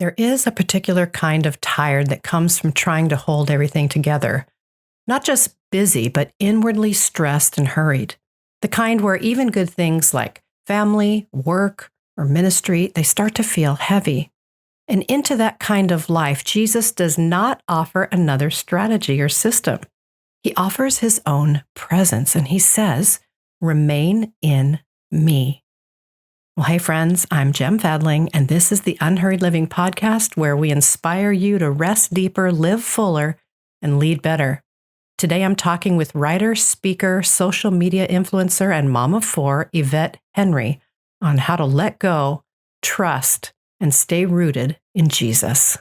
There is a particular kind of tired that comes from trying to hold everything together. Not just busy, but inwardly stressed and hurried. The kind where even good things like family, work, or ministry, they start to feel heavy. And into that kind of life, Jesus does not offer another strategy or system. He offers his own presence, and he says, "Remain in me." Well, hey friends, I'm Jem Fadling, and this is the Unhurried Living Podcast, where we inspire you to rest deeper, live fuller, and lead better. Today I'm talking with writer, speaker, social media influencer, and mom of four, Yvette Henry, on how to let go, trust, and stay rooted in Jesus.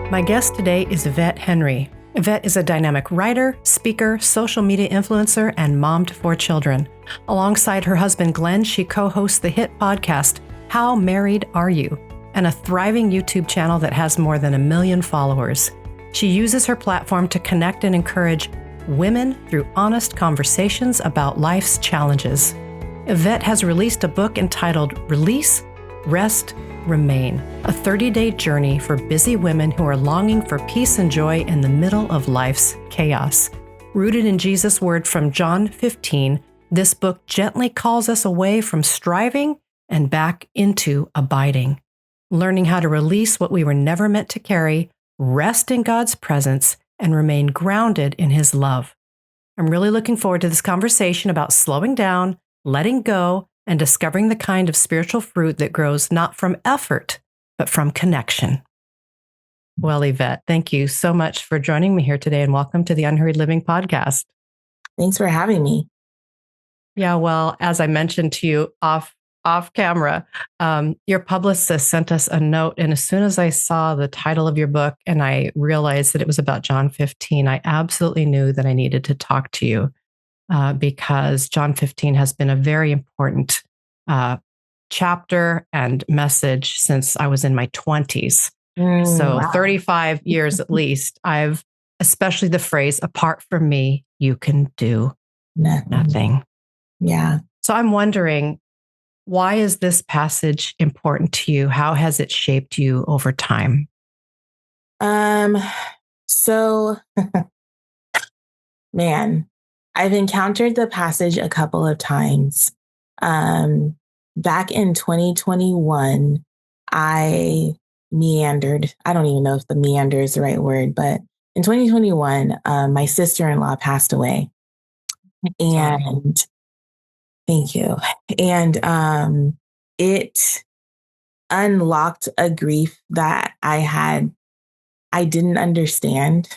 My guest today is Yvette Henry. Yvette is a dynamic writer, speaker, social media influencer, and mom to four children. Alongside her husband, Glenn, she co-hosts the hit podcast, How Married Are You? And a thriving YouTube channel that has more than 1 million followers. She uses her platform to connect and encourage women through honest conversations about life's challenges. Yvette has released a book entitled Release, Rest, Remain, a 30-day journey for busy women who are longing for peace and joy in the middle of life's chaos. Rooted in Jesus' word from John 15, this book gently calls us away from striving and back into abiding, learning how to release what we were never meant to carry, rest in God's presence, and remain grounded in his love. I'm really looking forward to this conversation about slowing down, letting go, and discovering the kind of spiritual fruit that grows not from effort, but from connection. Well, Yvette, thank you so much for joining me here today, and welcome to the Unhurried Living Podcast. Thanks for having me. Yeah, well, as I mentioned to you off camera, your publicist sent us a note, and as soon as I saw the title of your book and I realized that it was about John 15, I absolutely knew that I needed to talk to you. Because John 15 has been a very important chapter and message since I was in my 20s. So wow. 35 years at least, I've, especially the phrase, apart from me, you can do nothing. Yeah. So I'm wondering, why is this passage important to you? How has it shaped you over time? So, man, I've encountered the passage a couple of times. Back in 2021, I meandered. I don't even know if the meander is the right word, but in 2021, my sister-in-law passed away. And thank you. And it unlocked a grief that I didn't understand.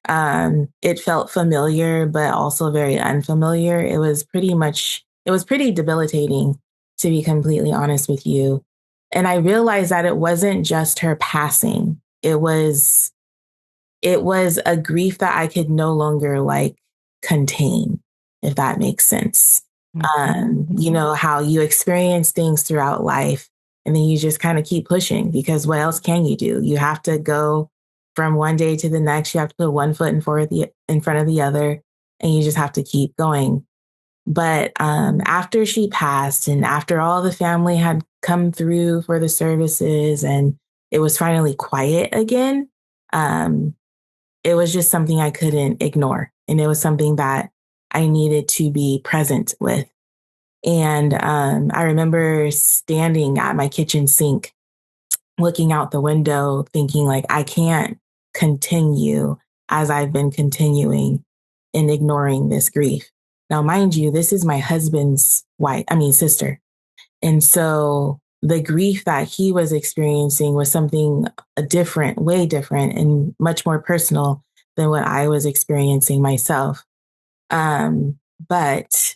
It felt familiar, but also very unfamiliar. It was pretty debilitating, to be completely honest with you. And I realized that it wasn't just her passing. It was a grief that I could no longer contain, if that makes sense. You know, how you experience things throughout life and then you just kind of keep pushing, because what else can you do? You have to go from one day to the next. You have to put one foot in front of the other, and you just have to keep going. But after she passed, and after all the family had come through for the services, and it was finally quiet again, it was just something I couldn't ignore. And it was something that I needed to be present with. And I remember standing at my kitchen sink, looking out the window, thinking I can't continue as I've been continuing in ignoring this grief. Now, mind you, this is my husband's sister. And so the grief that he was experiencing was something way different and much more personal than what I was experiencing myself. But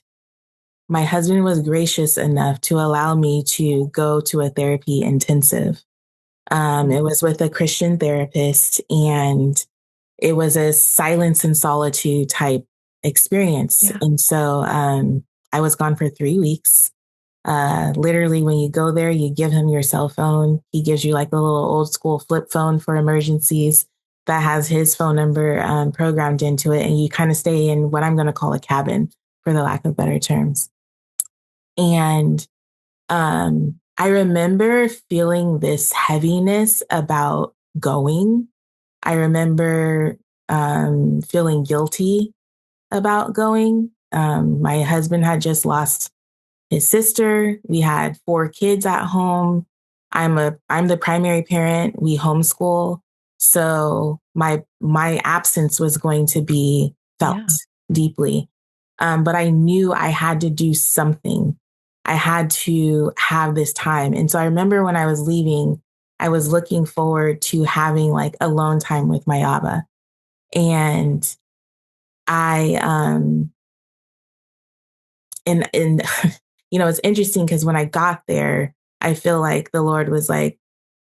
my husband was gracious enough to allow me to go to a therapy intensive. It was with a Christian therapist, and it was a silence and solitude type experience. Yeah. And so I was gone for 3 weeks. Literally, when you go there, you give him your cell phone. He gives you a little old school flip phone for emergencies. that has his phone number programmed into it. And you kind of stay in what I'm going to call a cabin, for the lack of better terms. And I remember feeling this heaviness about going. I remember feeling guilty about going. My husband had just lost his sister. We had 4 kids at home. I'm the primary parent. We homeschool. So my absence was going to be felt deeply. But I knew I had to do something. I had to have this time. And so I remember when I was leaving, I was looking forward to having like alone time with my Abba. And I, and you know, it's interesting because when I got there, I feel like the Lord was like,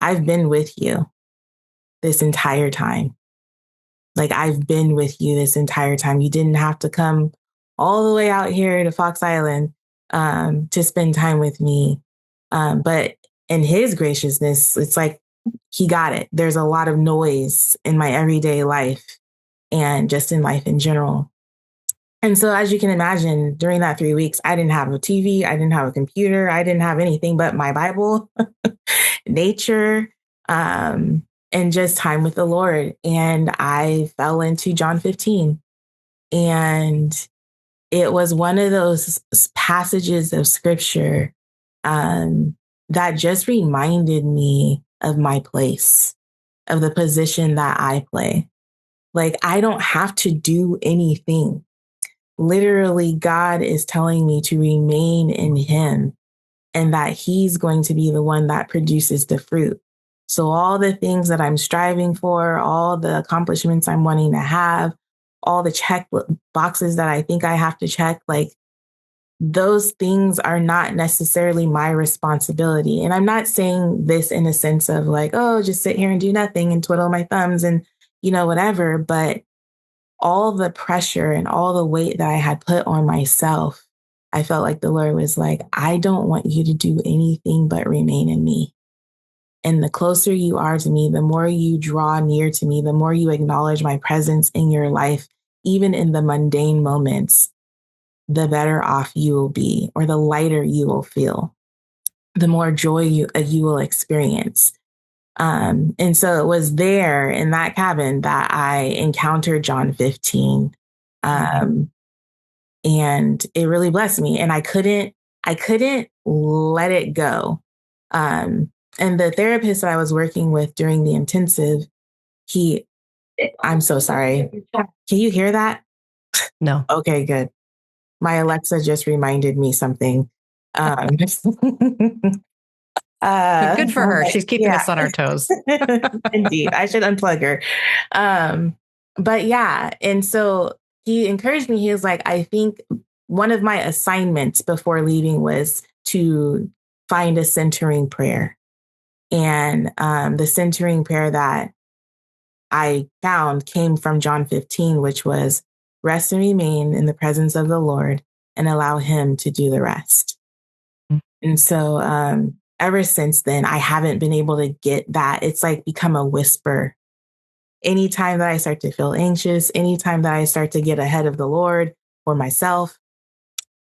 I've been with you this entire time. Like, I've been with you this entire time. You didn't have to come all the way out here to Fox Island to spend time with me. But in his graciousness, it's like he got it. There's a lot of noise in my everyday life and just in life in general. And so, as you can imagine, during that 3 weeks, I didn't have a TV. I didn't have a computer. I didn't have anything but my Bible, nature, and just time with the Lord. And I fell into John 15. And it was one of those passages of scripture that just reminded me of my place, of the position that I play. Like, I don't have to do anything. Literally, God is telling me to remain in him and that he's going to be the one that produces the fruit. So all the things that I'm striving for, all the accomplishments I'm wanting to have, all the check boxes that I think I have to check, like, those things are not necessarily my responsibility. And I'm not saying this in a sense of like, oh, just sit here and do nothing and twiddle my thumbs and, you know, whatever. But all the pressure and all the weight that I had put on myself, I felt like the Lord was like, I don't want you to do anything but remain in me. And the closer you are to me, the more you draw near to me, the more you acknowledge my presence in your life, even in the mundane moments, the better off you will be, or the lighter you will feel, the more joy you will experience. And so it was there in that cabin that I encountered John 15. And it really blessed me. And I couldn't let it go. And the therapist that I was working with during the intensive, I'm so sorry. Can you hear that? No. Okay, good. My Alexa just reminded me something. Good for her. She's keeping us on our toes. Indeed. I should unplug her. But yeah. And so he encouraged me. He was like, I think one of my assignments before leaving was to find a centering prayer. And the centering prayer that I found came from John 15, which was rest and remain in the presence of the Lord and allow him to do the rest. And so ever since then, I haven't been able to get that. It's like become a whisper. Anytime that I start to feel anxious, anytime that I start to get ahead of the Lord or myself,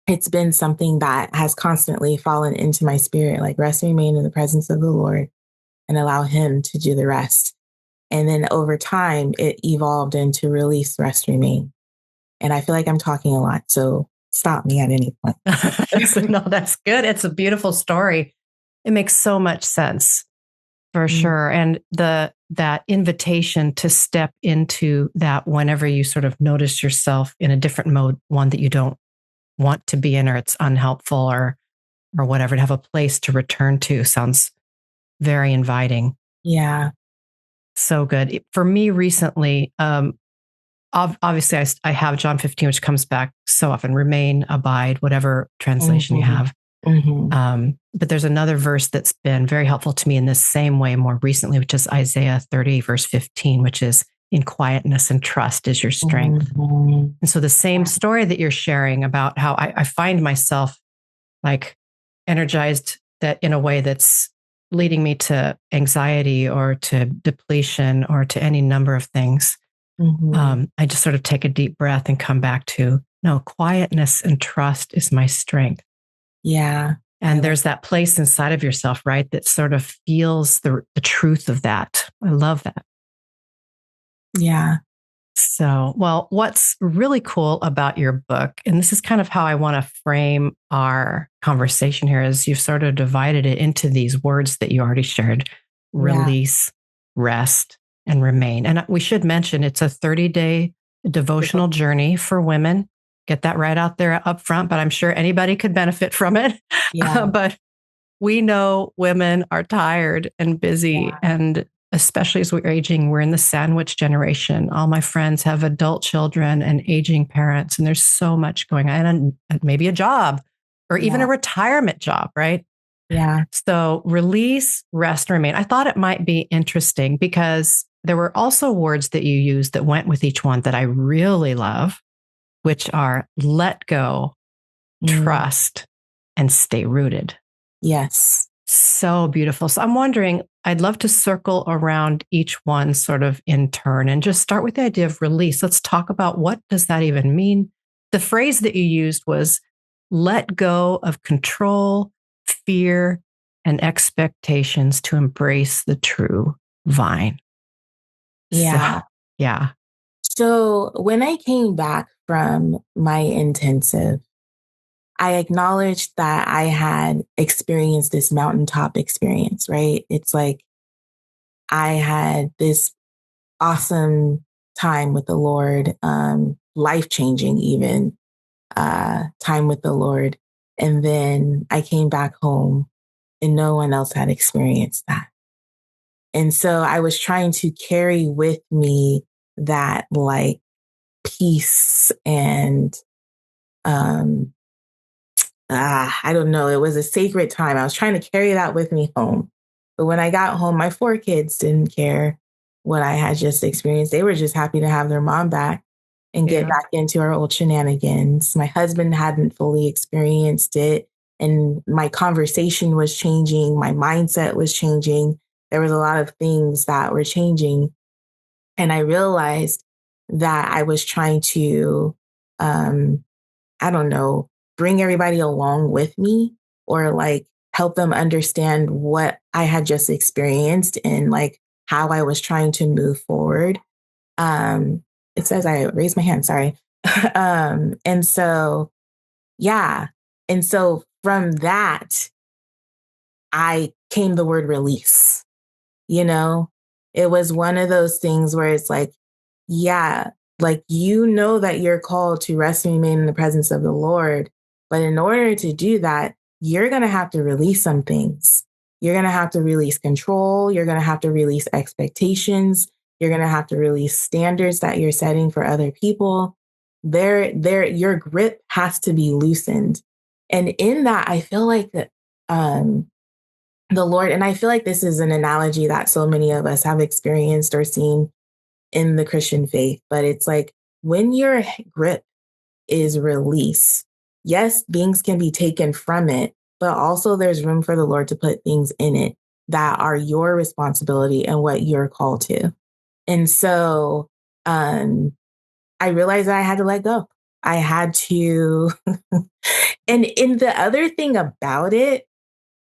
it's been something that has constantly fallen into my spirit, like rest and remain in the presence of the Lord and allow him to do the rest. And then over time, it evolved into release, rest, remain. And I feel like I'm talking a lot, so stop me at any point. No, that's good. It's a beautiful story. It makes so much sense for sure. And that invitation to step into that whenever you sort of notice yourself in a different mode, one that you don't want to be in, or it's unhelpful or whatever, to have a place to return to sounds very inviting. Yeah. So good. For me recently, obviously I have John 15, which comes back so often, remain, abide, whatever translation you have. But there's another verse that's been very helpful to me in this same way more recently, which is Isaiah 30, verse 15, which is in quietness and trust is your strength. And so the same story that you're sharing about how I find myself like energized that in a way that's leading me to anxiety or to depletion or to any number of things, I just sort of take a deep breath and come back to, no, quietness and trust is my strength. Yeah. And there's that place inside of yourself, right, that sort of feels the truth of that. I love that. Yeah. So, well, what's really cool about your book, and this is kind of how I want to frame our conversation here, is you've sort of divided it into these words that you already shared: release, rest, and remain. And we should mention it's a 30-day devotional journey for women. Get that right out there up front, but I'm sure anybody could benefit from it. Yeah. But we know women are tired and busy, and especially as we're aging, we're in the sandwich generation. All my friends have adult children and aging parents, and there's so much going on, and maybe a job or even a retirement job, right? Yeah. So release, rest, remain. I thought it might be interesting because there were also words that you used that went with each one that I really love, which are let go, trust, and stay rooted. Yes. So beautiful. So I'm wondering, I'd love to circle around each one sort of in turn and just start with the idea of release. Let's talk about, what does that even mean? The phrase that you used was let go of control, fear, and expectations to embrace the true vine. Yeah. So, yeah. So when I came back from my intensive, I acknowledged that I had experienced this mountaintop experience, right? It's like I had this awesome time with the Lord, life-changing even time with the Lord. And then I came back home and no one else had experienced that. And so I was trying to carry with me that like peace and I don't know. It was a sacred time. I was trying to carry that with me home. But when I got home, my 4 kids didn't care what I had just experienced. They were just happy to have their mom back and get back into our old shenanigans. My husband hadn't fully experienced it. And my conversation was changing. My mindset was changing. There was a lot of things that were changing. And I realized that I was trying to, I don't know, bring everybody along with me, or like help them understand what I had just experienced and like how I was trying to move forward. It says I raised my hand, sorry. And so, yeah. And so from that, I came the word release, you know, it was one of those things where it's like, yeah, like, you know, that you're called to rest and remain in the presence of the Lord. But in order to do that, you're going to have to release some things. You're going to have to release control. You're going to have to release expectations. You're going to have to release standards that you're setting for other people. Your grip has to be loosened. And in that, I feel like that, the Lord, and I feel like this is an analogy that so many of us have experienced or seen in the Christian faith, but it's like when your grip is released, yes, things can be taken from it, but also there's room for the Lord to put things in it that are your responsibility and what you're called to. And so I realized that I had to let go. I had to. And the other thing about it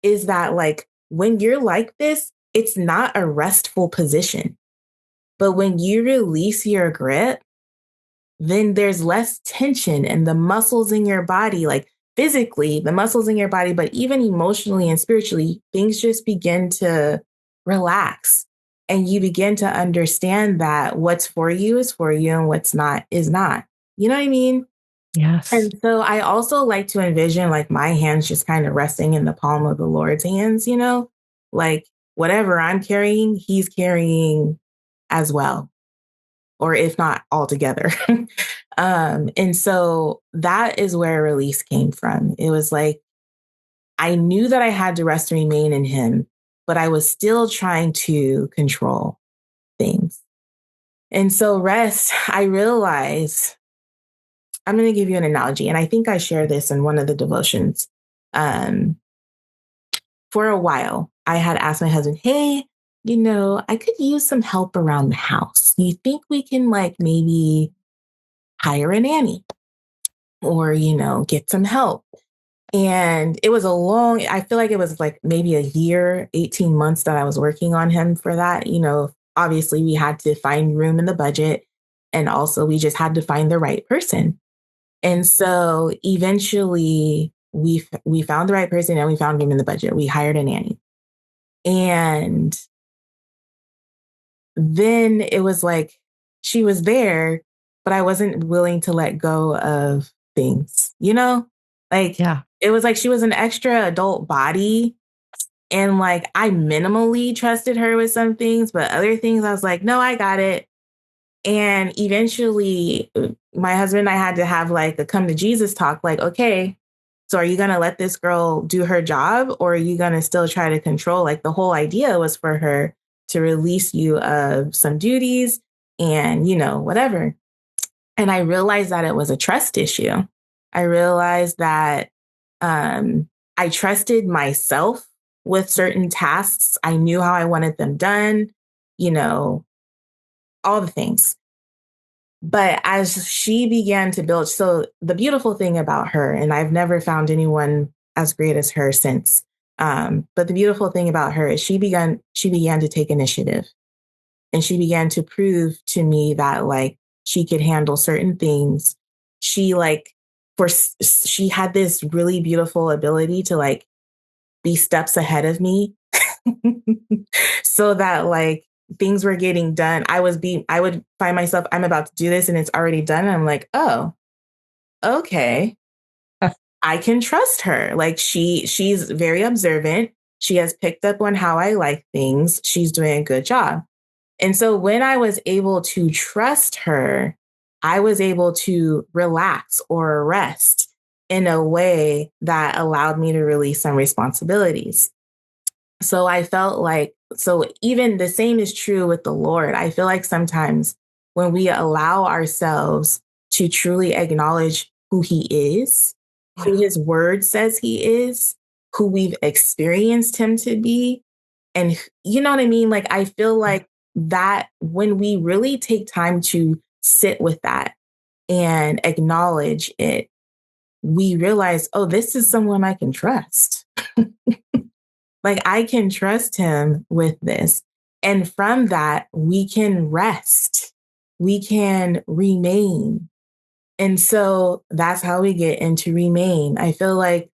is that, like, when you're like this, it's not a restful position. But when you release your grip, then there's less tension, and the muscles in your body, like physically, the muscles in your body, but even emotionally and spiritually, things just begin to relax. And you begin to understand that what's for you is for you and what's not is not. You know what I mean? Yes. And so I also like to envision like my hands just kind of resting in the palm of the Lord's hands, you know, like whatever I'm carrying, he's carrying as well, or if not altogether. And so that is where release came from. It was like, I knew that I had to rest and remain in him, but I was still trying to control things. And so rest, I realized, I'm going to give you an analogy. And I think I shared this in one of the devotions. For a while, I had asked my husband, hey, I could use some help around the house. You think we can like maybe hire a nanny or, get some help? And it was I feel like it was like maybe a year, 18 months that I was working on him for that. Obviously we had to find room in the budget, and also we just had to find the right person. And so eventually we found the right person and we found room in the budget. We hired a nanny. And then it was like she was there, but I wasn't willing to let go of things, Like Yeah. it was like she was an extra adult body. And like I minimally trusted her with some things, but other things I was like, no, I got it. And eventually my husband and I had to have like a come to Jesus talk, like, okay, so are you going to let this girl do her job, or are you going to still try to control? Like the whole idea was for her to release you of some duties and, whatever. And I realized that it was a trust issue. I realized that I trusted myself with certain tasks. I knew how I wanted them done, all the things. But as she began to build, so the beautiful thing about her, and I've never found anyone as great as her since. But the beautiful thing about her is she began to take initiative, and she began to prove to me that like she could handle certain things. She she had this really beautiful ability to like be steps ahead of me so that like things were getting done. I would find myself, I'm about to do this and it's already done. And I'm like, oh, okay. I can trust her. Like she's very observant. She has picked up on how I like things. She's doing a good job. And so when I was able to trust her, I was able to relax or rest in a way that allowed me to release some responsibilities. So I felt like, so even the same is true with the Lord. I feel like sometimes when we allow ourselves to truly acknowledge who he is, who his word says he is, who we've experienced him to be, and you know what I mean? Like, I feel like that when we really take time to sit with that and acknowledge it, we realize, oh, this is someone I can trust. Like I can trust him with this. And from that, we can rest. We can remain. And so that's how we get into remain. I feel like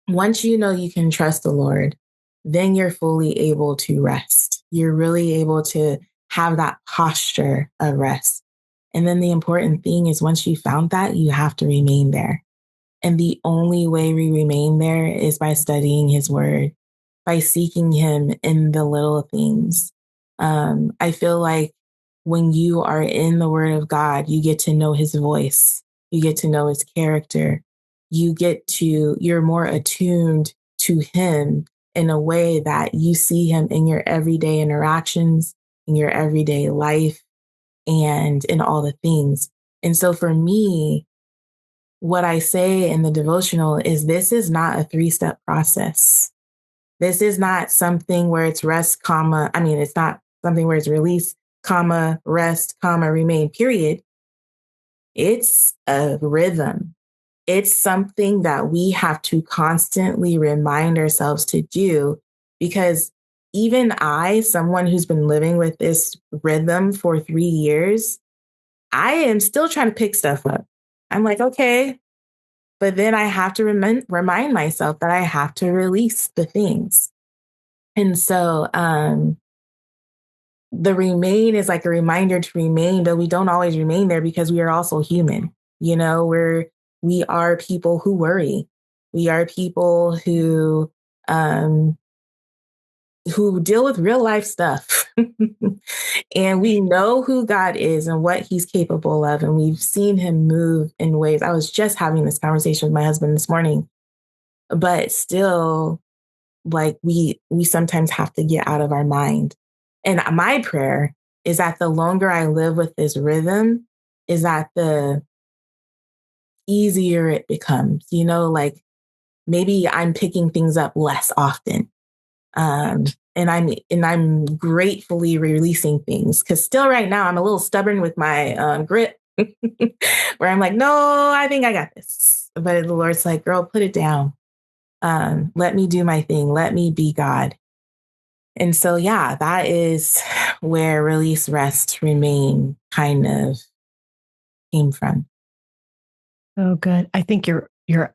once you know you can trust the Lord, then you're fully able to rest. You're really able to have that posture of rest. And then the important thing is once you found that, you have to remain there. And the only way we remain there is by studying his word, by seeking him in the little things. I feel like when you are in the word of God, you get to know his voice. You get to know his character. You're more attuned to him in a way that you see him in your everyday interactions, in your everyday life, and in all the things. And so for me, what I say in the devotional is this is not a 3-step process. This is not something where it's rest, comma. I mean, it's not something where it's release, comma, rest, comma, remain, period. It's a rhythm. It's something that we have to constantly remind ourselves to do, because even I, someone who's been living with this rhythm for 3 years, I am still trying to pick stuff up. I'm like, okay, but then I have to remind myself that I have to release the things. And so the remain is like a reminder to remain, but we don't always remain there because we are also human. We are people who worry. We are people who deal with real life stuff. And we know who God is and what he's capable of. And we've seen him move in ways. I was just having this conversation with my husband this morning, but still, like we sometimes have to get out of our mind. And my prayer is that the longer I live with this rhythm, is that the easier it becomes, like maybe I'm picking things up less often. And I'm gratefully releasing things, because still right now I'm a little stubborn with my grip, where I'm like, no, I think I got this. But the Lord's like, girl, put it down. Let me do my thing. Let me be God. And so, yeah, that is where release, rest, remain kind of came from. Oh, good. I think you're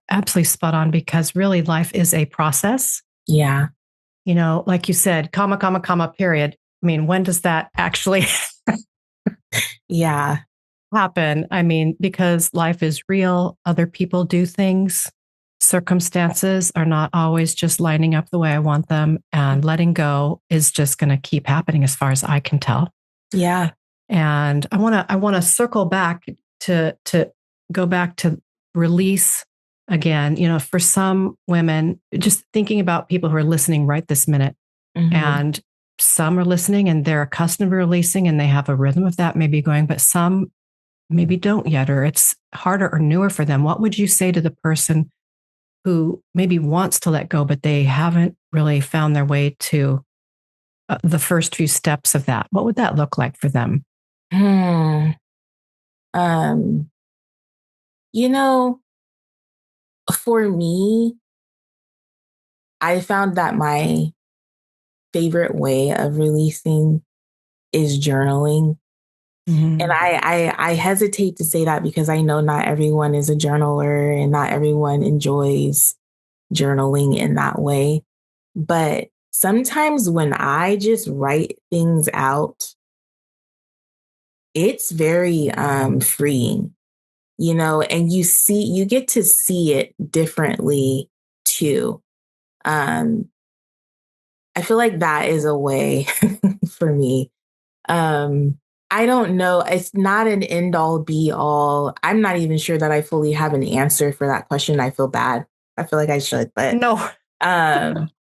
absolutely spot on, because really life is a process. Yeah. You know, like you said, comma, comma, comma, period. I mean, when does that actually Yeah. happen? I mean, because life is real. Other people do things. Circumstances are not always just lining up the way I want them. And letting go is just going to keep happening as far as I can tell. Yeah. And I want to circle back to go back to release again. You know, for some women, just thinking about people who are listening right this minute, and some are listening and they're accustomed to releasing and they have a rhythm of that maybe going, but some maybe don't yet, or it's harder or newer for them. What would you say to the person who maybe wants to let go, but they haven't really found their way to the first few steps of that? What would that look like for them? You know, for me, I found that my favorite way of releasing is journaling. And I hesitate to say that because I know not everyone is a journaler and not everyone enjoys journaling in that way. But sometimes when I just write things out, it's very freeing, you know, and you get to see it differently too. I feel like that is a way for me. I don't know. It's not an end all be all. I'm not even sure that I fully have an answer for that question. I feel bad. I feel like I should, but no,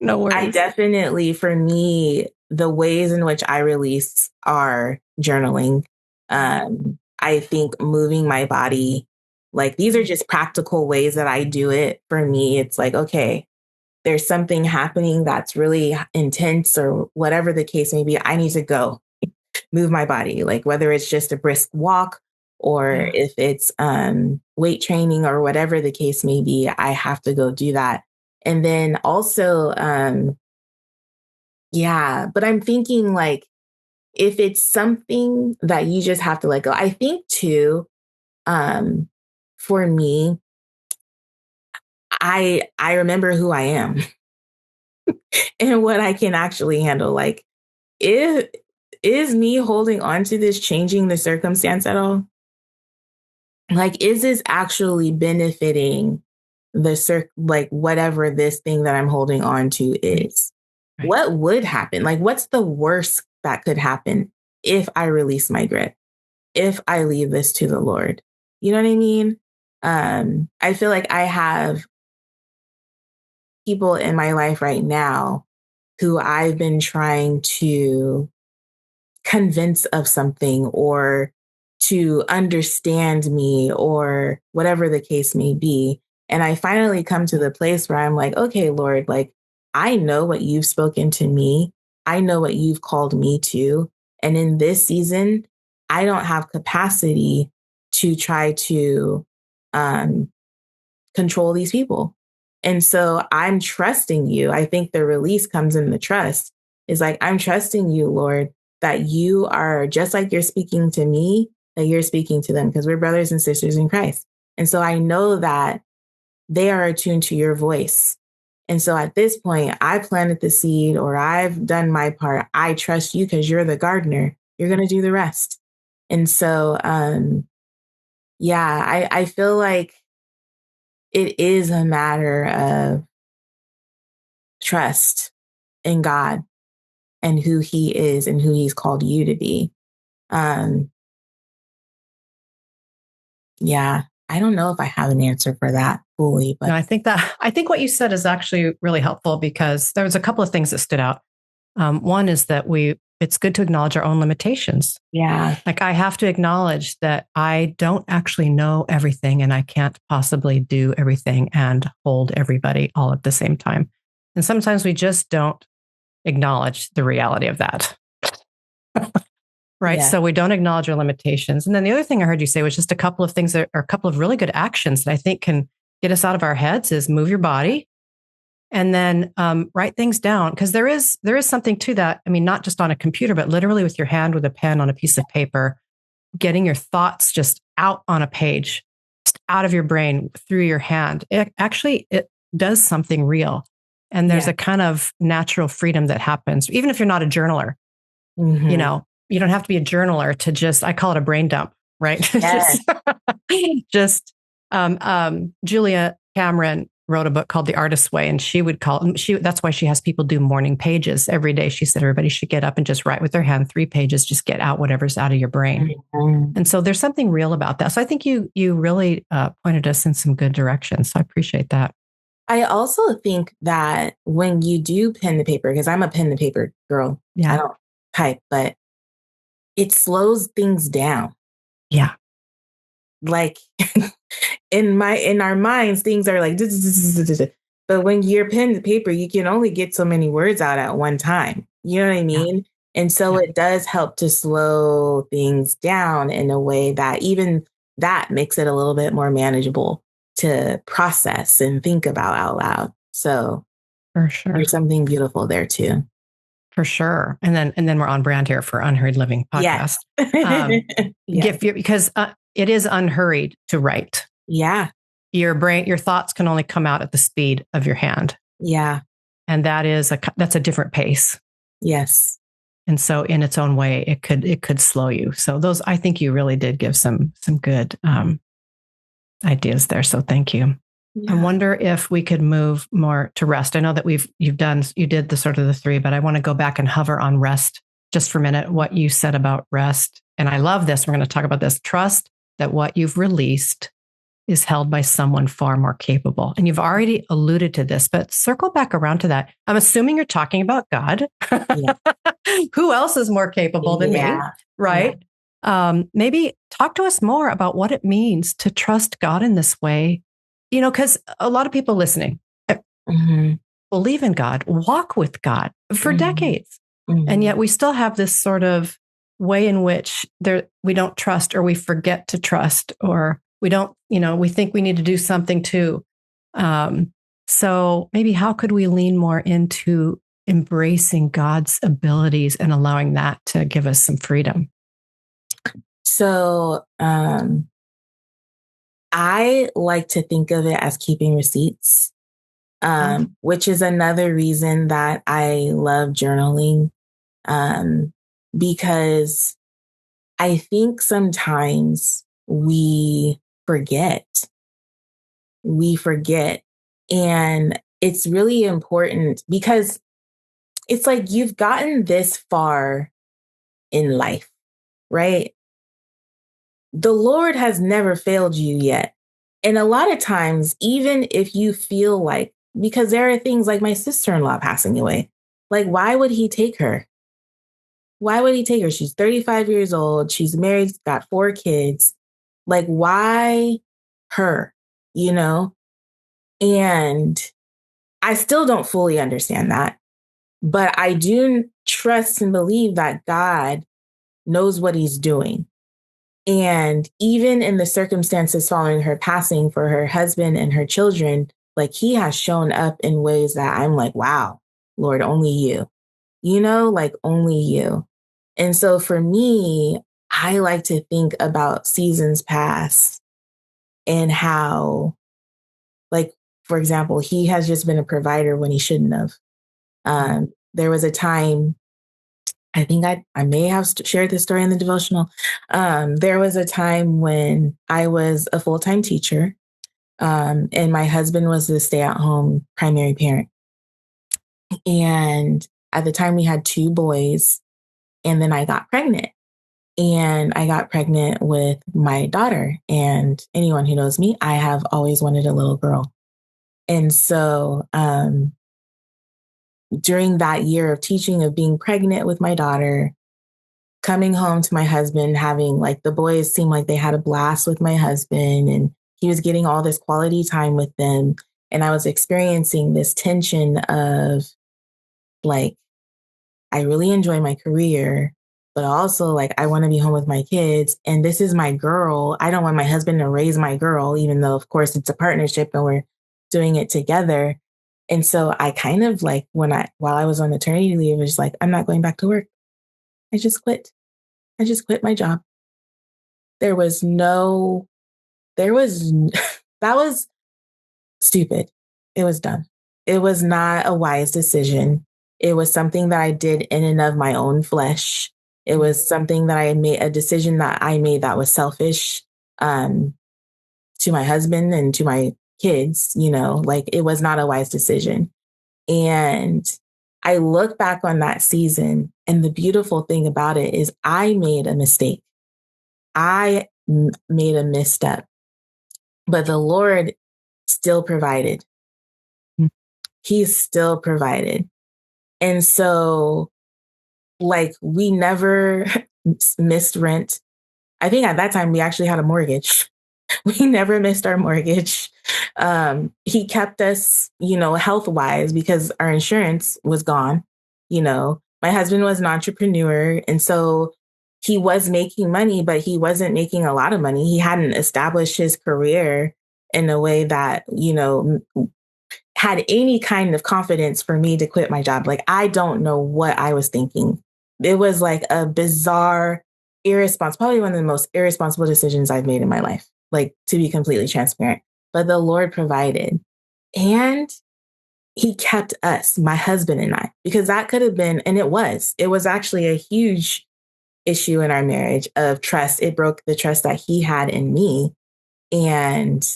no worries. I definitely, for me, the ways in which I release are journaling. I think moving my body, like these are just practical ways that I do it. For me, it's like, okay, there's something happening that's really intense or whatever the case may be. I need to go move my body, like whether it's just a brisk walk or if it's weight training or whatever the case may be, I have to go do that. And then also, but I'm thinking like, if it's something that you just have to let go, I think too, for me, I remember who I am and what I can actually handle. Like, is me holding on to this changing the circumstance at all? Like, is this actually benefiting like whatever this thing that I'm holding on to is? Right. What would happen? Like, what's the worst that could happen if I release my grip? If I leave this to the Lord? You know what I mean? I feel like I have people in my life right now who I've been trying to convince of something or to understand me or whatever the case may be. And I finally come to the place where I'm like, okay, Lord, like, I know what you've spoken to me. I know what you've called me to. And in this season, I don't have capacity to try to control these people. And so I'm trusting you. I think the release comes in the trust. Is like, I'm trusting you, Lord, that you are just like you're speaking to me, that you're speaking to them, because we're brothers and sisters in Christ. And so I know that they are attuned to your voice. And so at this point, I planted the seed or I've done my part. I trust you because you're the gardener. You're going to do the rest. And so, I feel like it is a matter of trust in God and who he is and who he's called you to be. I don't know if I have an answer for that fully, but no, I think what you said is actually really helpful, because there was a couple of things that stood out. One is that it's good to acknowledge our own limitations. Yeah. Like, I have to acknowledge that I don't actually know everything and I can't possibly do everything and hold everybody all at the same time. And sometimes we just don't acknowledge the reality of that. Right. Yeah. So we don't acknowledge our limitations. And then the other thing I heard you say was just a couple of things that are a couple of really good actions that I think can get us out of our heads is move your body and then write things down. Because there is something to that. I mean, not just on a computer, but literally with your hand, with a pen on a piece of paper, getting your thoughts just out on a page, just out of your brain through your hand. It does something real. And there's a kind of natural freedom that happens, even if you're not a journaler. Mm-hmm. You don't have to be a journaler to just, I call it a brain dump, right? Yes. Julia Cameron wrote a book called The Artist's Way, and that's why she has people do morning pages every day. She said everybody should get up and just write with their hand 3 pages, just get out whatever's out of your brain. Mm-hmm. And so there's something real about that. So I think you really pointed us in some good directions. So I appreciate that. I also think that when you do pen to paper, because I'm a pen to paper girl, I don't type, but it slows things down. Yeah. Like in our minds, things are like, but when you're pen to paper, you can only get so many words out at one time. You know what I mean? Yeah. And so it does help to slow things down in a way that even that makes it a little bit more manageable to process and think about out loud. So for sure, there's something beautiful there too. For sure. And then we're on brand here for Unhurried Living Podcast. Yes. Because it is unhurried to write. Yeah. Your thoughts can only come out at the speed of your hand. Yeah. And that's a different pace. Yes. And so in its own way, it could slow you. So I think you really did give some good ideas there. So thank you. Yeah. I wonder if we could move more to rest. I know that you did the sort of the 3, but I want to go back and hover on rest just for a minute, what you said about rest. And I love this. We're going to talk about this. Trust that what you've released is held by someone far more capable. And you've already alluded to this, but circle back around to that. I'm assuming you're talking about God. Yeah. Who else is more capable than me? Right? Yeah. Maybe talk to us more about what it means to trust God in this way. Because a lot of people listening believe in God, walk with God for decades. Mm-hmm. And yet we still have this sort of way in which we don't trust, or we forget to trust, or we don't, we think we need to do something too. So maybe how could we lean more into embracing God's abilities and allowing that to give us some freedom? So, I like to think of it as keeping receipts, which is another reason that I love journaling, because I think sometimes we forget. And it's really important because it's like you've gotten this far in life, right? The Lord has never failed you yet. And a lot of times, even if you feel like, because there are things like my sister-in-law passing away, like, why would he take her? Why would he take her? She's 35 years old. She's married, got 4 kids. Like, why her? And I still don't fully understand that. But I do trust and believe that God knows what he's doing. And even in the circumstances following her passing for her husband and her children, like, he has shown up in ways that I'm like, wow, Lord, only you, like only you. And so for me, I like to think about seasons past and how, like, for example, he has just been a provider when he shouldn't have. There was a time, I think I may have shared this story in the devotional. There was a time when I was a full-time teacher, and my husband was the stay-at-home primary parent. And at the time we had 2 boys, and then I got pregnant. And I got pregnant with my daughter. And anyone who knows me, I have always wanted a little girl. And so during that year of teaching, of being pregnant with my daughter, coming home to my husband, having, like, the boys seemed like they had a blast with my husband, and he was getting all this quality time with them. And I was experiencing this tension of, like, I really enjoy my career, but also like I want to be home with my kids. And this is my girl. I don't want my husband to raise my girl, even though, of course, it's a partnership and we're doing it together. And so I kind of like while I was on maternity leave, was like, I'm not going back to work. I just quit. I just quit my job. That was stupid. It was dumb. It was not a wise decision. It was something that I did in and of my own flesh. It was something that I made, a decision that I made that was selfish, to my husband and to my kids, like it was not a wise decision. And I look back on that season, and the beautiful thing about it is I made a mistake. I made a misstep, but the Lord still provided. He still provided. And so, like, we never missed rent. I think at that time we actually had a mortgage. We never missed our mortgage. He kept us, health wise, because our insurance was gone. My husband was an entrepreneur. And so he was making money, but he wasn't making a lot of money. He hadn't established his career in a way that, had any kind of confidence for me to quit my job. Like, I don't know what I was thinking. It was like a bizarre, probably one of the most irresponsible decisions I've made in my life, like, to be completely transparent. But the Lord provided, and he kept us, my husband and I, because that could have been, and it was actually a huge issue in our marriage of trust. It broke the trust that he had in me and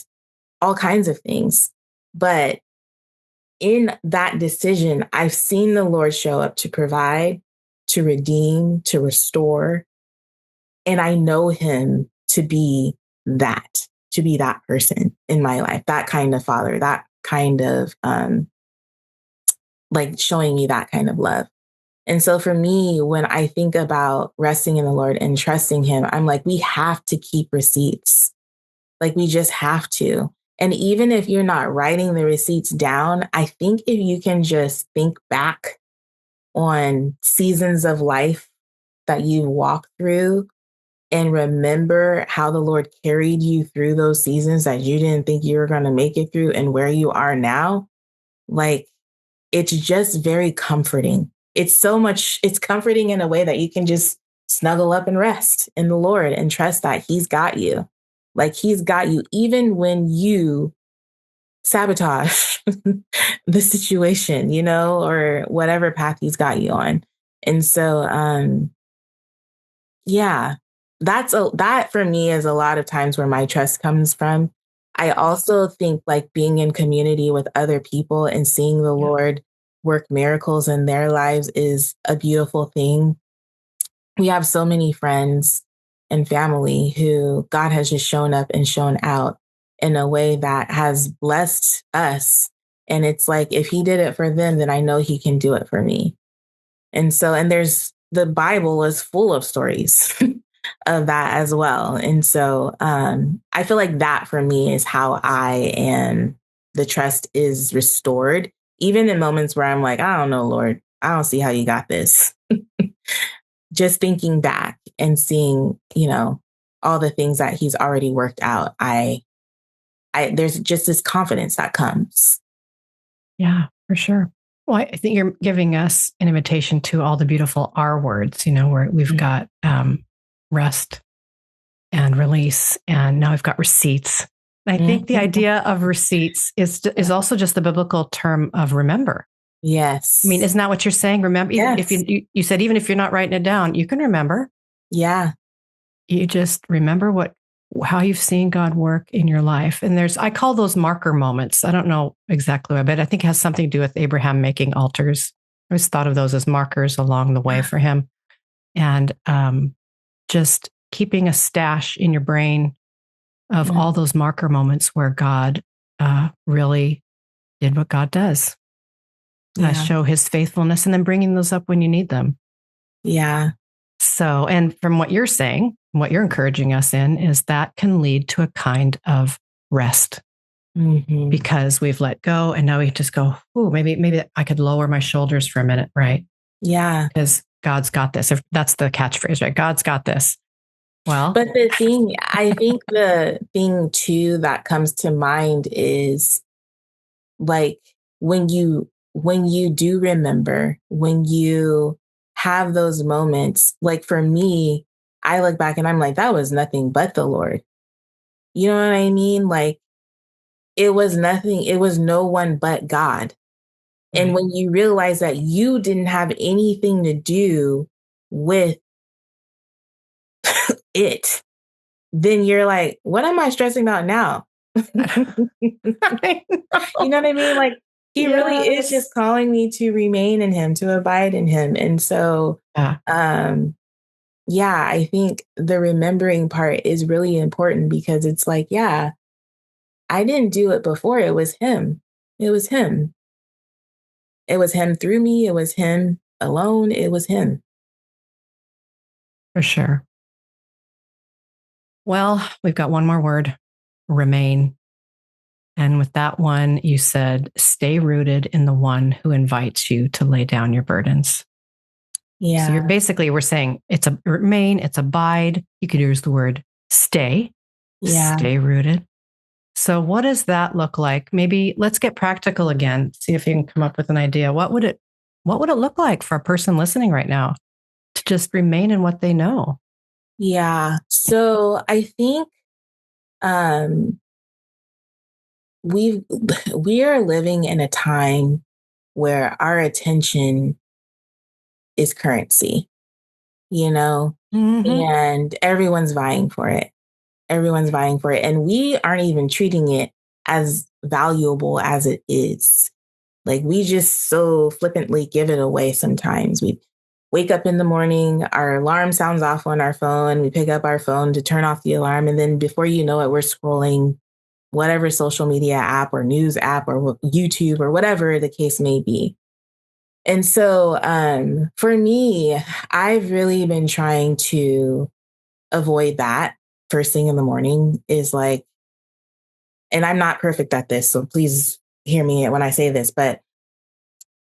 all kinds of things. But in that decision, I've seen the Lord show up to provide, to redeem, to restore. And I know him to be that person in my life, that kind of father, that kind of, like, showing me that kind of love. And so for me, when I think about resting in the Lord and trusting him, I'm like, we have to keep receipts. Like, we just have to. And even if you're not writing the receipts down, I think if you can just think back on seasons of life that you've walked through and remember how the Lord carried you through those seasons that you didn't think you were going to make it through and where you are now, like, it's just very comforting. It's comforting in a way that you can just snuggle up and rest in the Lord and trust that he's got you. Like, he's got you, even when you sabotage the situation, or whatever path he's got you on. And so, yeah, that for me is a lot of times where my trust comes from. I also think, like, being in community with other people and seeing the Lord work miracles in their lives is a beautiful thing. We have so many friends and family who God has just shown up and shown out in a way that has blessed us. And it's like, if he did it for them, then I know he can do it for me. And so, and the Bible is full of stories of that as well. And so I feel like that for me is how the trust is restored, even in moments where I'm like, I don't know, Lord, I don't see how you got this. Just thinking back and seeing, all the things that he's already worked out, there's just this confidence that comes. Yeah, for sure. Well, I think you're giving us an invitation to all the beautiful R words, where we've got rest and release, and now we've got receipts. And I think the idea of receipts is also just the biblical term of remember. Yes. I mean, isn't that what you're saying? Remember, even if you said, even if you're not writing it down, you can remember. Yeah. You just remember how you've seen God work in your life. And I call those marker moments. I don't know exactly why, but I think it has something to do with Abraham making altars. I always thought of those as markers along the way for him. And just keeping a stash in your brain of all those marker moments where God really did what God does. Show his faithfulness, and then bringing those up when you need them. Yeah. So, and from what you're saying, what you're encouraging us in is that can lead to a kind of rest because we've let go, and now we just go, oh, maybe I could lower my shoulders for a minute, right? Yeah. Because God's got this. If that's the catchphrase, right? God's got this. Well, but I think the thing too that comes to mind is like when you do remember, when you have those moments, like for me, I look back and I'm like, that was nothing but the Lord. You know what I mean? Like it was nothing, it was no one but God. right. And when you realize that you didn't have anything to do with it, then you're like, what am I stressing about now? You know what I mean? Like he really is just calling me to remain in him, to abide in him. And so, yeah, I think the remembering part is really important because it's like, yeah, I didn't do it before. It was him. It was him. It was him through me. It was him alone. It was him. For sure. Well, we've got one more word, remain. And with that one, you said, stay rooted in the one who invites you to lay down your burdens. Yeah. So we're saying it's a remain, it's abide. You could use the word stay, stay rooted. So what does that look like? Maybe let's get practical again. See if you can come up with an idea. What would it look like for a person listening right now to just remain in what they know? Yeah. So I think we are living in a time where our attention is currency, and everyone's vying for it. Everyone's vying for it. And we aren't even treating it as valuable as it is. Like we just so flippantly give it away sometimes. We wake up in the morning, our alarm sounds off on our phone. We pick up our phone to turn off the alarm. And then before you know it, we're scrolling whatever social media app or news app or YouTube or whatever the case may be. And so for me, I've really been trying to avoid that first thing in the morning is like, and I'm not perfect at this, so please hear me when I say this, but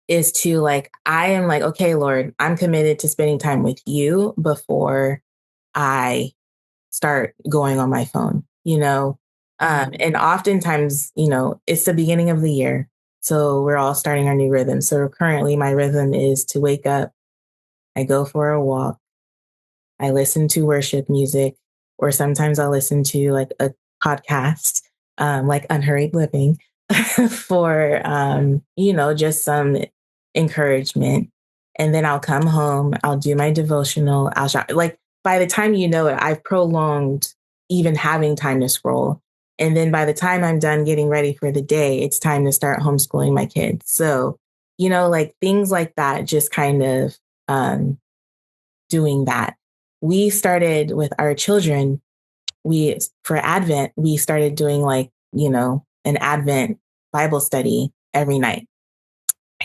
is to like, I am like, okay, Lord, I'm committed to spending time with you before I start going on my phone, and oftentimes, it's the beginning of the year. So we're all starting our new rhythm. So currently my rhythm is to wake up, I go for a walk, I listen to worship music, or sometimes I'll listen to like a podcast, like Unhurried Living for, just some encouragement. And then I'll come home, I'll do my devotional, I'll shop. Like by the time you know it, I've prolonged even having time to scroll. And then by the time I'm done getting ready for the day, it's time to start homeschooling my kids. So, like things like that, just kind of doing that. We started with our children, for Advent, we started doing like, an Advent Bible study every night.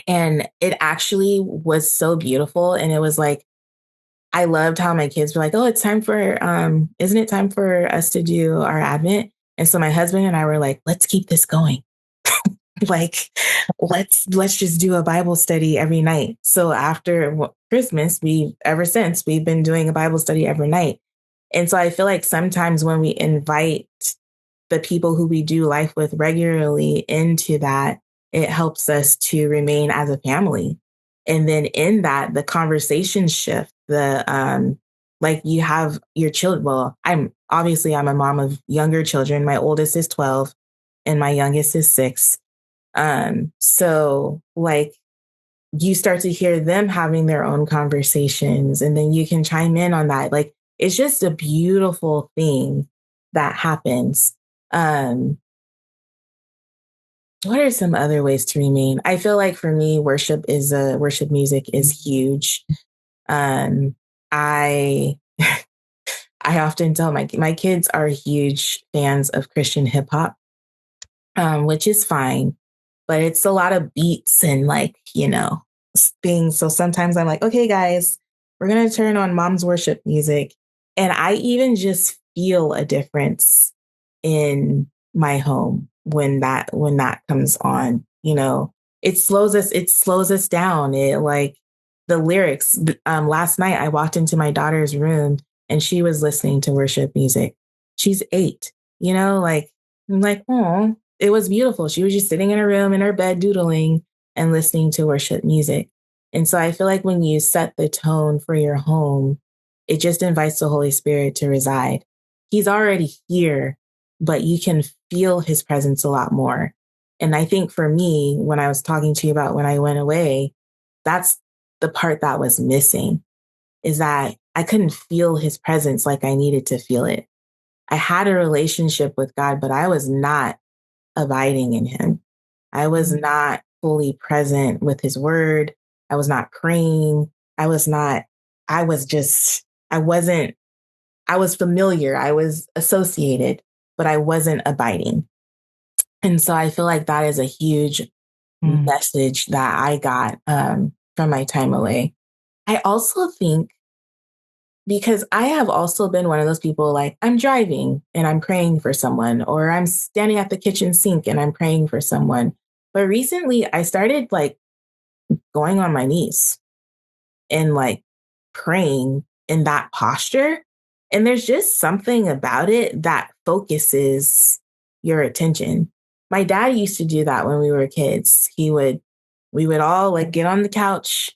And it actually was so beautiful. And it was like, I loved how my kids were like, oh, it's time for, isn't it time for us to do our Advent? And so my husband and I were like, let's keep this going. Like, let's just do a Bible study every night. So after Christmas, ever since we've been doing a Bible study every night. And so I feel like sometimes when we invite the people who we do life with regularly into that, it helps us to remain as a family. And then in that, the conversation shift, like you have your children. Well, I'm a mom of younger children. My oldest is 12 and my youngest is 6. So like you start to hear them having their own conversations and then you can chime in on that. Like it's just a beautiful thing that happens. What are some other ways to remain? I feel like for me, worship music is huge. I I often tell my kids are huge fans of Christian hip hop, which is fine, but it's a lot of beats and like, things. So sometimes I'm like, okay, guys, we're going to turn on mom's worship music. And I even just feel a difference in my home when that comes on, it slows us down. It like the lyrics. Last night I walked into my daughter's room and she was listening to worship music. She's 8, like, I'm like, oh, it was beautiful. She was just sitting in her room in her bed, doodling and listening to worship music. And so I feel like when you set the tone for your home, it just invites the Holy Spirit to reside. He's already here, but you can feel his presence a lot more. And I think for me, when I was talking to you about when I went away, that's the part that was missing, is that I couldn't feel his presence like I needed to feel it. I had a relationship with God, but I was not abiding in him. I was not fully present with his word. I was not praying. I was familiar. I was associated, but I wasn't abiding. And so I feel like that is a huge message that I got from my time away. I also think, because I have also been one of those people, like, I'm driving and I'm praying for someone, or I'm standing at the kitchen sink and I'm praying for someone. But recently I started like going on my knees and like praying in that posture. And there's just something about it that focuses your attention. My dad used to do that when we were kids. We would all like get on the couch,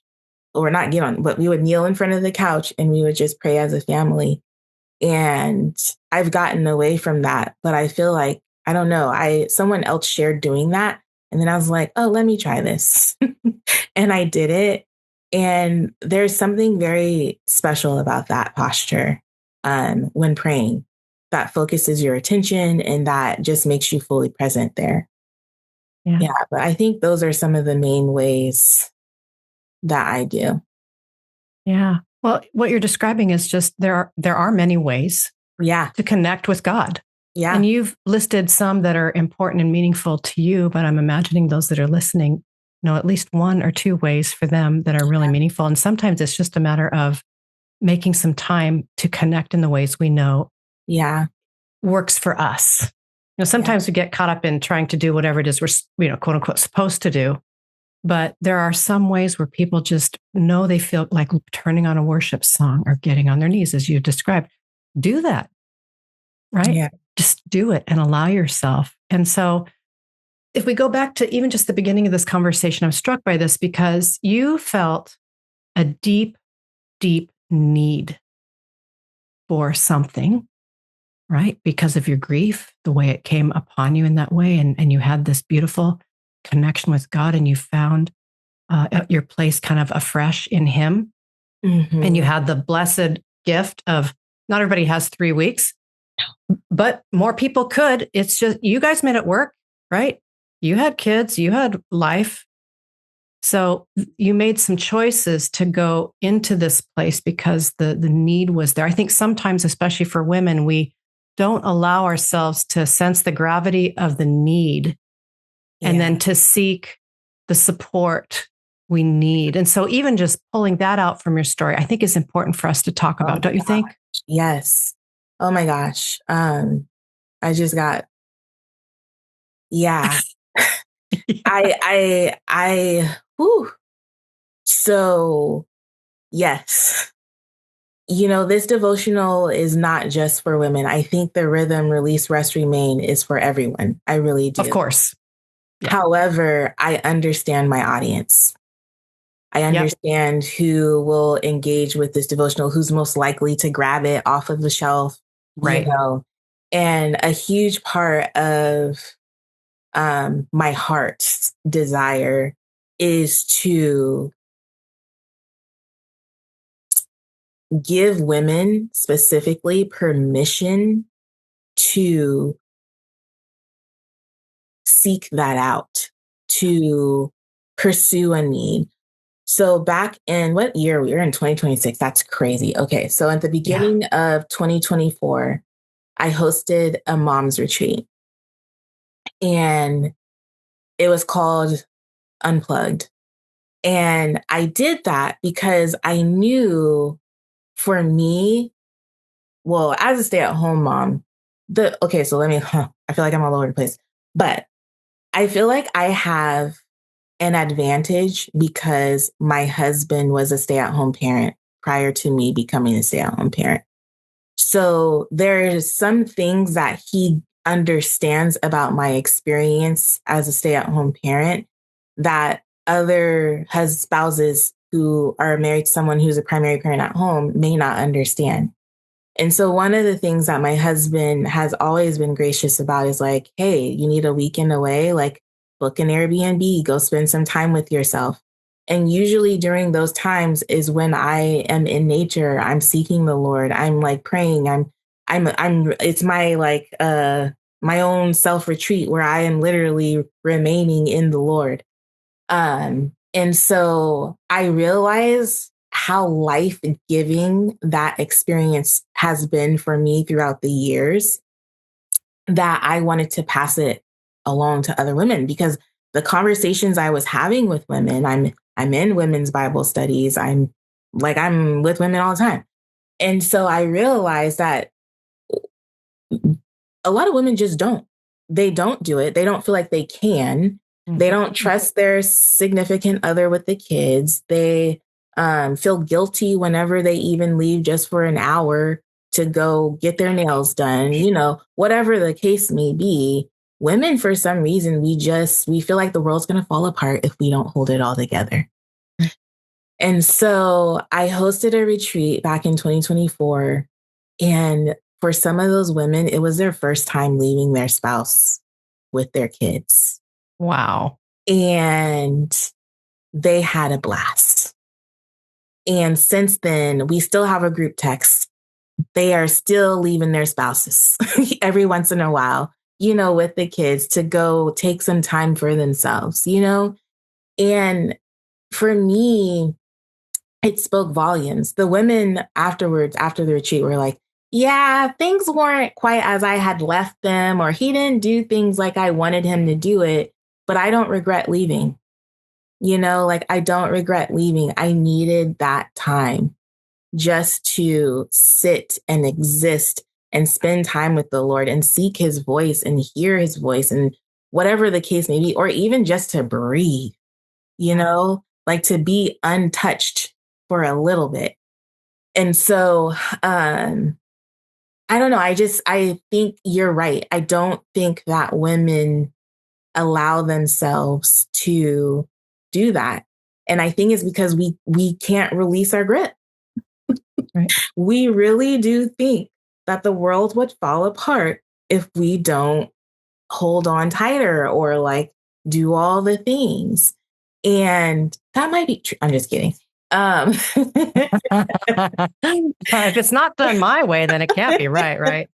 or not get on, but we would kneel in front of the couch and we would just pray as a family. And I've gotten away from that, but I feel like, I don't know, someone else shared doing that. And then I was like, oh, let me try this. And I did it. And there's something very special about that posture when praying, that focuses your attention and that just makes you fully present there. Yeah. But I think those are some of the main ways that I do. Yeah. Well, what you're describing is just there are many ways to connect with God. Yeah. And you've listed some that are important and meaningful to you, but I'm imagining those that are listening know at least one or two ways for them that are really meaningful. And sometimes it's just a matter of making some time to connect in the ways we know works for us. Sometimes we get caught up in trying to do whatever it is we're, quote unquote, supposed to do. But there are some ways where people just know they feel like turning on a worship song or getting on their knees, as you described. Do that, right? Yeah. Just do it and allow yourself. And so if we go back to even just the beginning of this conversation, I'm struck by this because you felt a deep, deep need for something, right? Because of your grief, the way it came upon you in that way. And you had this beautiful connection with God, and you found your place kind of afresh in him. Mm-hmm. And you had the blessed gift of, not everybody has 3 weeks, but more people could. It's just, you guys made it work, right? You had kids, you had life. So you made some choices to go into this place because the need was there. I think sometimes, especially for women, we don't allow ourselves to sense the gravity of the need and then to seek the support we need. And so even just pulling that out from your story, I think is important for us to talk about, don't you think? Yes. Oh my gosh. I just got, So yes, this devotional is not just for women. I think the rhythm, release, rest, remain is for everyone. I really do. Of course. Yeah. However, I understand my audience. I understand who will engage with this devotional, who's most likely to grab it off of the shelf, right? And a huge part of my heart's desire is to give women specifically permission to seek that out, to pursue a need. So back in what year? We were in 2026. That's crazy. Okay. So at the beginning of 2024, I hosted a mom's retreat, and it was called Unplugged. And I did that because I knew, for me, well, as a stay-at-home mom, so I feel like I'm all over the place, but I feel like I have an advantage because my husband was a stay-at-home parent prior to me becoming a stay-at-home parent. So there's some things that he understands about my experience as a stay-at-home parent that other spouses who are married to someone who's a primary parent at home may not understand. And so one of the things that my husband has always been gracious about is like, hey, you need a weekend away, like book an Airbnb, go spend some time with yourself. And usually during those times is when I am in nature, I'm seeking the Lord. I'm like praying. It's my like, my own self retreat where I am literally remaining in the Lord. And so I realize how life giving that experience has been for me throughout the years that I wanted to pass it along to other women because the conversations I was having with women, I'm in women's Bible studies. I'm with women all the time. And so I realized that a lot of women just don't. They don't do it. They don't feel like they can. They don't trust their significant other with the kids. They feel guilty whenever they even leave just for an hour to go get their nails done. You know, whatever the case may be, women, for some reason, we feel like the world's going to fall apart if we don't hold it all together. And so I hosted a retreat back in 2024. And for some of those women, it was their first time leaving their spouse with their kids. Wow. And they had a blast. And since then, we still have a group text. They are still leaving their spouses every once in a while, you know, with the kids to go take some time for themselves, you know? And for me, it spoke volumes. The women afterwards, after the retreat, were like, yeah, things weren't quite as I had left them, or he didn't do things like I wanted him to do it, but I don't regret leaving. You know, like I don't regret leaving. I needed that time just to sit and exist and spend time with the Lord and seek his voice and hear his voice and whatever the case may be, or even just to breathe, you know, like to be untouched for a little bit. And so, I don't know. I think you're right. I don't think that women allow themselves to do that. And I think it's because we can't release our grip. Right. We really do think that the world would fall apart if we don't hold on tighter or like do all the things. And that might be true. I'm just kidding. If it's not done my way, then it can't be right?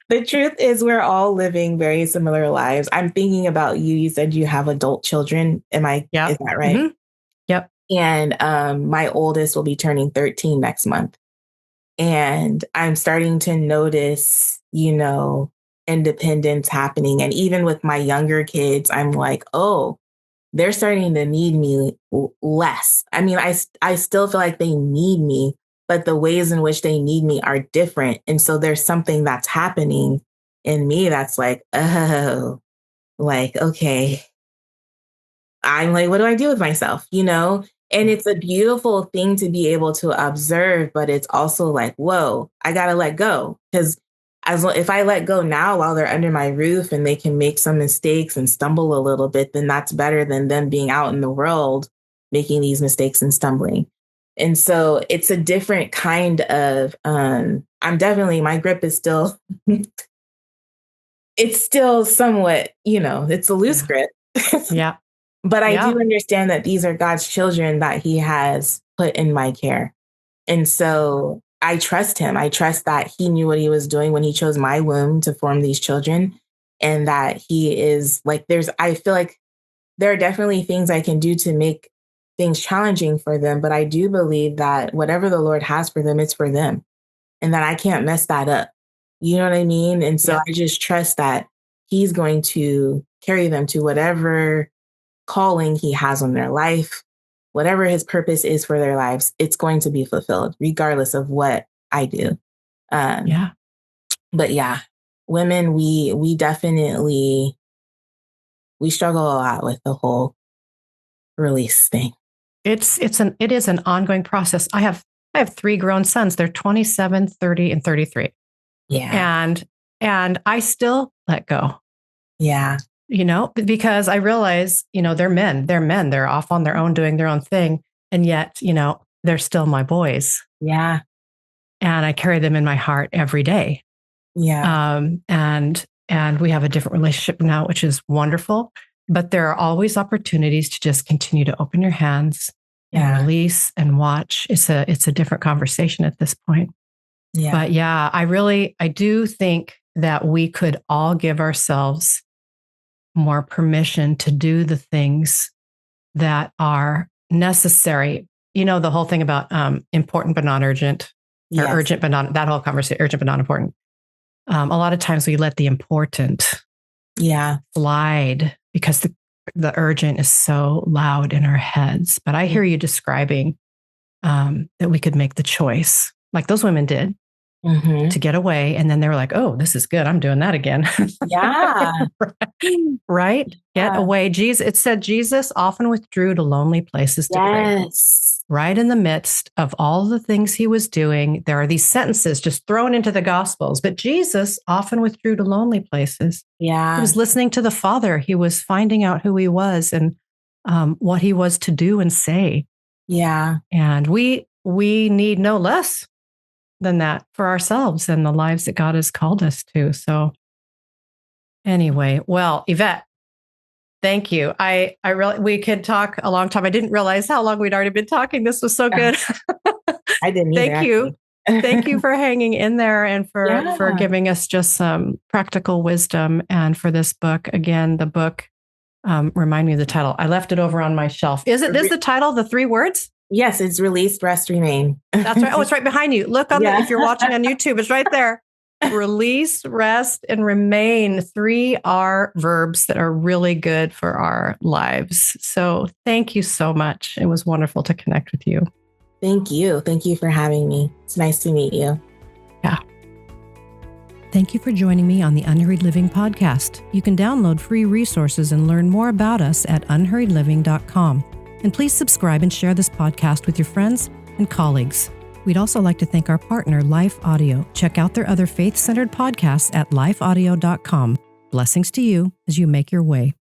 The truth is we're all living very similar lives. I'm thinking about you. You said you have adult children. Is that right? Mm-hmm. Yep. And my oldest will be turning 13 next month. And I'm starting to notice, you know, independence happening. And even with my younger kids, I'm like, oh, they're starting to need me less. I mean, I still feel like they need me, but the ways in which they need me are different. And so there's something that's happening in me that's like, oh, like, okay, I'm like, what do I do with myself? You know? And it's a beautiful thing to be able to observe, but it's also like, whoa, I got to let go. Because if I let go now while they're under my roof and they can make some mistakes and stumble a little bit, then that's better than them being out in the world making these mistakes and stumbling. And so it's a different kind of, my grip is still, it's still somewhat, you know, it's a loose grip. Yeah. But I do understand that these are God's children that he has put in my care. And so I trust him. I trust that he knew what he was doing when he chose my womb to form these children. And that he is like, I feel like there are definitely things I can do to make things challenging for them. But I do believe that whatever the Lord has for them, it's for them. And that I can't mess that up. You know what I mean? And so I just trust that he's going to carry them to whatever calling he has on their life, whatever his purpose is for their lives, it's going to be fulfilled regardless of what I do. But yeah, women, we definitely we struggle a lot with the whole release thing. It is an ongoing process. I have 3 grown sons. They're 27, 30, and 33. Yeah. And I still let go. Yeah. Because I realize, they're men. They're off on their own, doing their own thing. And yet, they're still my boys. Yeah. And I carry them in my heart every day. Yeah. And we have a different relationship now, which is wonderful. But there are always opportunities to just continue to open your hands and release and watch. It's a different conversation at this point. Yeah. But yeah, I do think that we could all give ourselves more permission to do the things that are necessary. The whole thing about important but not urgent, or urgent but not, that whole conversation, urgent but not important. A lot of times we let the important slide because the urgent is so loud in our heads. But I hear you describing that we could make the choice, like those women did, to get away. And then they were like, oh, this is good. I'm doing that again. Yeah. Right? Get away. It said Jesus often withdrew to lonely places to pray. Right in the midst of all the things he was doing, there are these sentences just thrown into the Gospels. But Jesus often withdrew to lonely places. Yeah. He was listening to the Father. He was finding out who he was and what he was to do and say. Yeah. And we need no less than that for ourselves and the lives that God has called us to. So anyway, well, Yvette, thank you. We could talk a long time. I didn't realize how long we'd already been talking. This was so good. I didn't either. Thank you. Thank you for hanging in there and for giving us just some practical wisdom and for this book. Again, the book, remind me of the title. I left it over on my shelf. Is this the title, the 3 words? Yes, it's Release, Rest, Remain. That's right. Oh, it's right behind you. Look if you're watching on YouTube, it's right there. Release, rest, and remain. 3 are verbs that are really good for our lives. So thank you so much. It was wonderful to connect with you. Thank you. Thank you for having me. It's nice to meet you. Yeah. Thank you for joining me on the Unhurried Living Podcast. You can download free resources and learn more about us at unhurriedliving.com. And please subscribe and share this podcast with your friends and colleagues. We'd also like to thank our partner, Life Audio. Check out their other faith-centered podcasts at lifeaudio.com. Blessings to you as you make your way.